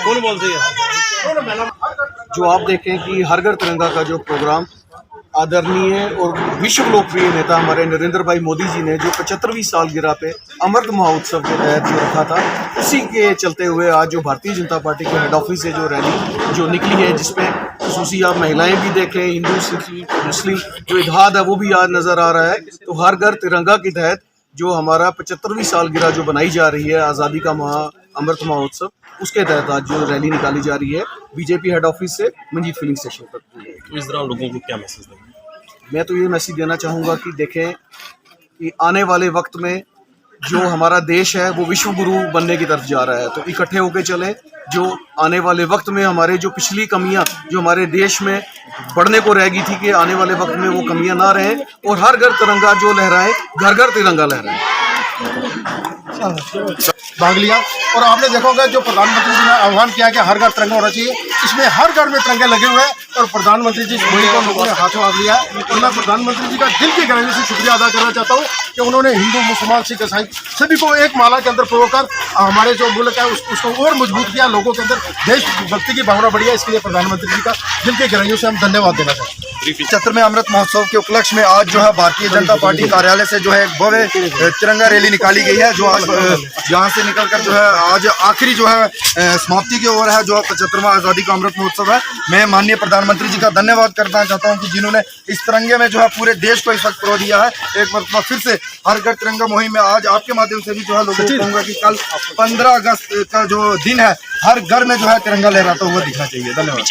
कौन बोलते हैं? जो आप देखें कि हर घर तिरंगा का जो प्रोग्राम आदरणीय और विश्व लोकप्रिय नेता हमारे नरेंद्र भाई मोदी जी ने जो 75वीं सालगिरह पे अमृत महोत्सव के तहत जो रखा था, उसी के चलते हुए आज जो भारतीय जनता पार्टी के हेड ऑफिस से जो रैली जो निकली है, जिसमें खसूसी आप महिलाएं भी देखें, हिंदू सिख मुस्लिम जो इत्तेहाद है वो भी आज नज़र आ रहा है। तो हर घर तिरंगा के तहत जो हमारा 75वीं सालगिरह जो बनाई जा रही है आज़ादी का अमृत महोत्सव, उसके तहत आज जो रैली निकाली जा रही है बीजेपी हेड ऑफिस से मंजीत फिलिंग स्टेशन तक। तो इस दौरान लोगों को क्या मैसेज देंगे? मैं तो ये मैसेज देना चाहूँगा कि देखें कि आने वाले वक्त में जो हमारा देश है वो विश्व गुरु बनने की तरफ जा रहा है, तो इकट्ठे होकर चलें। जो आने वाले वक्त में हमारे जो पिछली कमियां जो हमारे देश में बढ़ने को रह गई थी, कि आने वाले वक्त में वो कमियां ना रहें और हर घर तिरंगा जो लहराए, घर घर तिरंगा लहराए। भाग लिया और आपने देखा होगा जो प्रधानमंत्री जी ने आह्वान किया कि हर घर तिरंगा होना चाहिए, इसमें हर घर में तिरंगे लगे हुए हैं और प्रधानमंत्री जी मोदी को लोगों ने हाथों हाथ लिया है। और मैं प्रधानमंत्री जी का दिल की गहराई से शुक्रिया अदा करना चाहता हूँ कि उन्होंने हिंदू मुसलमान सिख ईसाई सभी को एक माला के अंदर पिरोकर हमारे जो मुल्क है उसको और मजबूत किया, लोगों के अंदर देशभक्ति की भावना बढ़ी है। इसके लिए प्रधानमंत्री जी का दिल की गहराइयों से हम धन्यवाद देना चाहते हैं। 75वें अमृत महोत्सव के उपलक्ष्य में आज जो है भारतीय जनता पार्टी कार्यालय से जो है एक भव्य तिरंगा रैली निकाली गई है, जो आज यहाँ से निकलकर जो है आज आखिरी जो है समाप्ति की ओर है, जो 75वां आज़ादी का अमृत महोत्सव है। मैं माननीय प्रधानमंत्री जी का धन्यवाद करना चाहता हूँ कि जिन्होंने इस तिरंगे में जो है पूरे देश को इस वक्त प्रो दिया है। एक मरतबा फिर से हर घर तिरंगा मुहिम में आज आपके माध्यम से भी जो है लोगों को कहूँगा कि कल 15 अगस्त का जो दिन है, हर घर में जो है तिरंगा लहराता हुआ दिखना चाहिए। धन्यवाद।